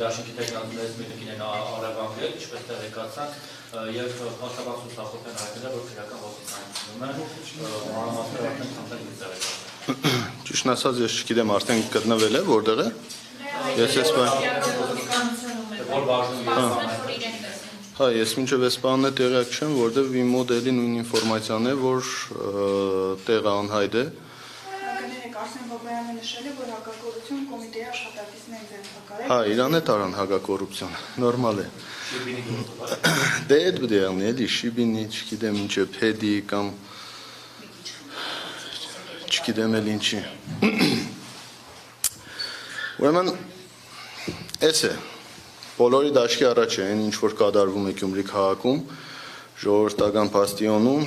դաշինքի տեխնոլոգիաներից մեկը կինեն արևանգել, ինչպես տեղեկացանք, եւ հաստատված ուսախոփեն հայտնել, որ քրեական ոստիկանությունում է մանրամասներն քանդել տեղեկացան։ Ճիշտ ասած, ես չգիտեմ արդեն գտնվել է որտեղ է։ Ես ես Հա, ես մինչև այս բանն է տեղյակ չեմ, որտեղ իմ մոդելի նույն ինֆորմացիան է, որ տեղը անհայտ է։ Արսեն Բաբայանը նշել է, որ հակակոռուպցիոն կոմիտեի աշխատակիցներն են հակարել։ Հա, իրան է տարան հակակոռուպցիոն, նորմալ է։ Դե այդ պետք է եղնի, էլի շիբինի, չգիտեմ ինչ է, փեդի կամ չգիտեմ էլ ինչի։ Ուրեմն էս է։ Բոլորի դաշքի առաջ է այն ինչ որ կատարվում է Գյումրի քաղաքում, ժողովրդական բաստիոնում,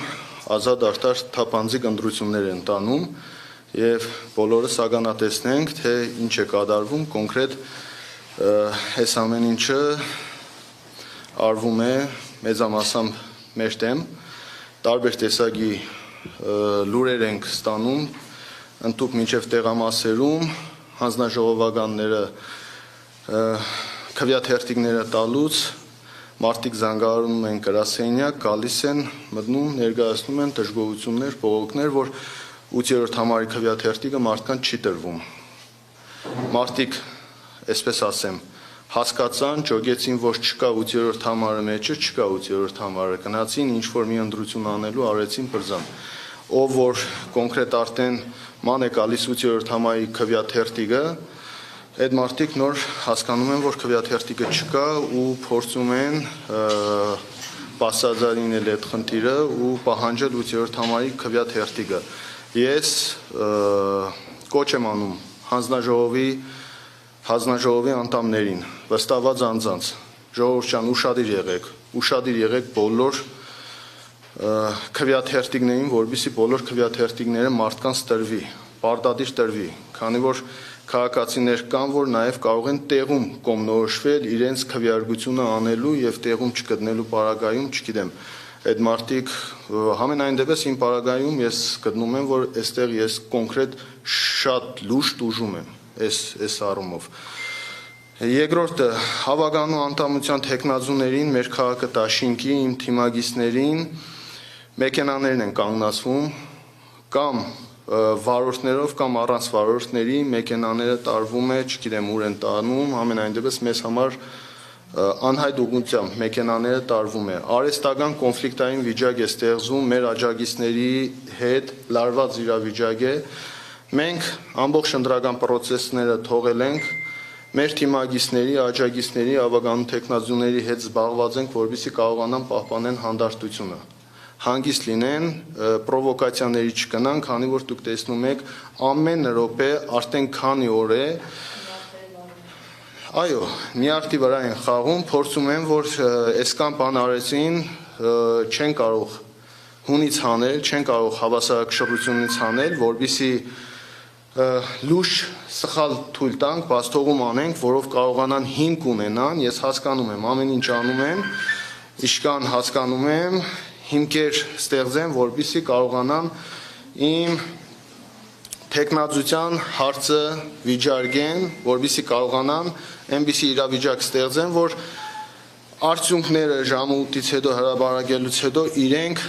ազատ արդար թափանցիկ ընտրություններ են տանում եւ բոլորս ականատեսնենք, թե ինչ է կատարվում կոնկրետ այս ամեն ինչը արվում է մեծամասամբ մեր դեմ, տարբեր տեսակի լուրեր ենք ստանում, ընդհուպ մինչև տեղամասերում հանձնաժողովականները քվեաթերթիկները տալուց մարդիկ զանգահարում են գրասենյակ, գալիս են, մտնում, ներկայացնում են դժգոհություններ, բողոքներ, որ 8-րդ համարի քվեաթերթիկը մարդկանց չի տրվում։ Մարդիկ, այսպես ասեմ, հասկացան, ճոգեցին, որ չկա 8-րդ համարը մեջը, չկա 8-րդ համարը, գնացին ինչ-որ մի ընտրություն անելու, արեցին բրզան։ Ով որ կոնկրետ արդեն ման է գալիս 8-րդ համարի քվեաթերթիկը, այդ մարդիկ նոր հասկանում են, որ քվեաթերթիկը չկա ու փորձում են բացատրել այդ խնդիրը ու պահանջել 8-րդ համարի քվեաթերթիկը։ Ես կոչ եմ անում հանձնաժողովի անդամներին, վստահված անձանց, ժողովուրդ ջան, ուշադիր եղեք բոլոր քվեաթերթիկներին, որպեսզի բոլոր քվեաթերթիկները մարդկանց տրվի, պարտադիր տրվի, քանի որ քաղաքացիներ կան, որ նաև կարող են տեղում կողմնորոշվել իրենց քվեարկությունը անելու եւ տեղում չգտնելու պարագայում, չգիտեմ, այդ մարդիկ համենայն դեպս իմ պարագայում ես գտնում եմ, որ այստեղ ես կոնկրետ շատ լուրջ տուժում եմ այս առումով։ Երկրորդը, հավականու անդամության տեխնազուներին, մեր քաղաքը դաշինքի, իմ թիմագիստներին մեքենաներն են կանգնացվում կամ վարորդներով կամ առանց վարորդների մեքենաները տարվում է, չգիտեմ ուր են տանում, ամենայն դեպս մեզ համար անհայտ ուղղությամբ մեքենաները տարվում է։ Արհեստական կոնֆլիկտային վիճակ է ստեղծվում մեր աջակիցների հետ, լարված իրավիճակ է։ Մենք ամբողջ ընտրական պրոցեսները թողել ենք, մեր թիմագիստների, աջակիցների, հավականու տեխնազուների հետ զբաղված ենք, որպեսզի կարողանան պահպանեն հանդարտությունը։ Հանգիստ լինեն, պրովոկացիաների չկնան, քանի որ դուք տեսնում եք ամեն րոպե արդեն քանի օր է, այո, միարտի վրա են խաղում, փորձում են, որ այսքան բան արեցին, չեն կարող հունից հանել, չեն կարող հավասարակշռությունից հանել, որպեսզի լուրջ սխալ թույլ տանք, բացթողում անենք, որով կարողանան հիմք ունենան, ես հասկանում եմ, ամեն ինչ անում են, իշքան հասկանում եմ, հիմքեր ստեղծեն, որպեսզի կարողանան իմ տեխնազության հարցը վիճարկեն, որպեսզի կարողանան այնպիսի իրավիճակ ստեղծեն, որ արդյունքները ժամը 8-ից հետո հրապարակելուց հետո իրենք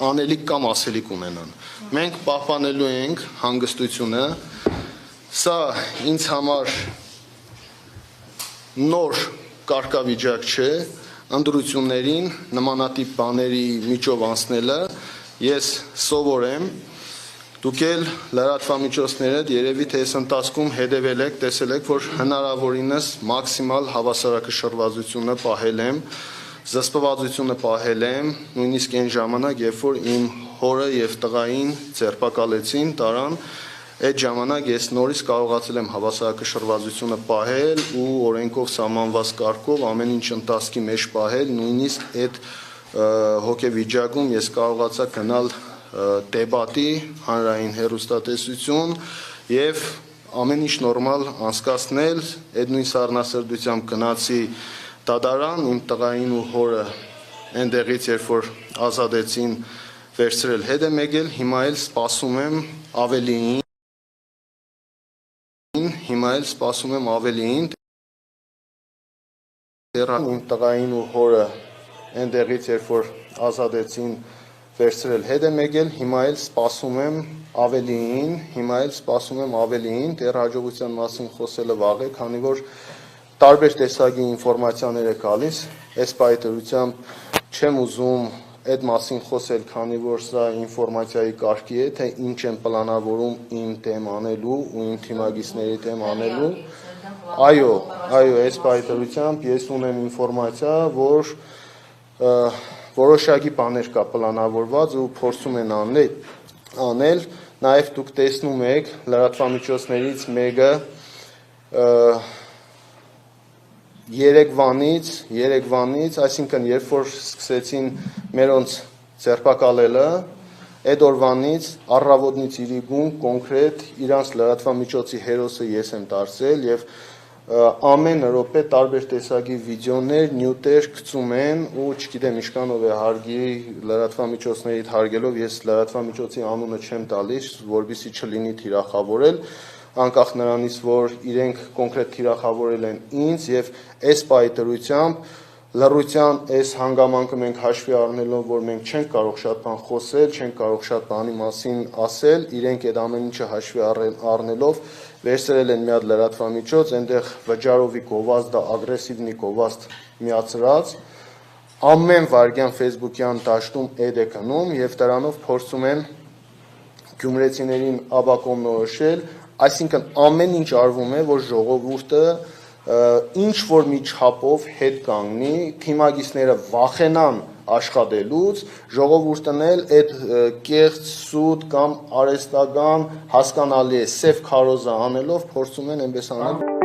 անելիք կամ ասելիք ունենան։ Մենք պահպանելու ենք հանգստությունը, սա ինձ համար նոր կարգավիճակ չէ, ընտրություններին նմանատիպ բաների միջով անցնելը ես սովոր եմ, դուք էլ լրատվամիջոցները երևի թե այս ընթացքում հետևել եք, տեսել եք, որ հնարավորինս մաքսիմալ հավասարակշռվածությունը պահել եմ, զսպվածությունը պահել եմ, նույնիսկ այն ժամանակ, երբ որ իմ հորը եւ տղային ձերբակալեցին, տարան, այդ ժամանակ ես նորից կարողացել եմ հավասարակշռվածությունը պահել ու օրենքով սահմանված կարգով ամեն ինչ ընթացքի մեջ պահել, նույնիսկ այդ հոգեվիճակում ես կարողացա գնալ դեբատի, հանրային հեռուստատեսություն եւ ամեն ինչ նորմալ անցկացնել, այդ նույն սառնասրտությամբ գնացի դատարան, իմ տղային ու հորը այնտեղից երբ որ ազատեցին վերցրել հետ եմ եկել, հիմա էլ սպասում եմ ավելիին, հիմա էլ սպասում եմ ավելիին։ Իմ տղային ու հորը այնտեղից, երբ որ ազատեցին, վերցրել հետ եմ եկել, հիմա էլ սպասում եմ ավելիին, դեռ հաջողության մասին խոսելը վաղ է, քանի որ տարբեր տեսակի ինֆորմացիաներ է գալիս, այս պայթրությամբ չեմ ուզում այդ մասին խոսել, քանի որ սա ինֆորմացիայի կարգի է, թե ինչ եմ պլանավորում իմ դեմ անելու ու իմ թիմագիստների դեմ անելու։ Այո, այս պայթրությամբ ես ունեմ ինֆորմացիա, որ որոշակի բաներ կա պլանավորված ու փորձում են անել, նաև դուք տեսնում եք լրատվամիջոցներից մեկը Երևանից, այսինքն երբ որ սկսեցին մերոնց ձերբակալելը, այդ օրվանից առավոտից իրիկուն կոնկրետ իրանց լրատվամիջոցի հերոսը ես եմ դարձել եւ ամեն րոպե տարբեր տեսակի վիդեոներ, նյութեր գցում են ու չգիտեմ ինչքանով է հարգի լրատվամիջոցներից հարգելով ես լրատվամիջոցի անունը չեմ տալիս, որպեսզի չլինի թիրախավորել, անկախ նրանից, որ իրենք կոնկրետ թիրախավորել են ինձ եւ այս պայթրությամբ լռության այս հանգամանքը մենք հաշվի առնելով, որ մենք չենք կարող շատ բան խոսել, չենք կարող շատ բանի մասին ասել, իրենք այդ ամեն ինչը հաշվի առնելով վերցրել են մի հատ լրատվամիջոց, այնտեղ վճարովի գովազդը, ագրեսիվնի գովազդ միացրած, ամեն վարքյան Facebook-յան դաշտում էդ է գնում եւ դրանով փորձում են գյումրեցիներին աբակոմնորոշել, այսինքն ամեն ինչ արվում է, որ ժողովուրդը ինչ որ մի չափով հետ կանգնի, թիմագիստները վախենան աշխատելուց, ժողովուրդն էլ այդ կեղծ սուտ կամ արհեստական հասկանալի է սև քարոզը անելով փորձում են այնպես անել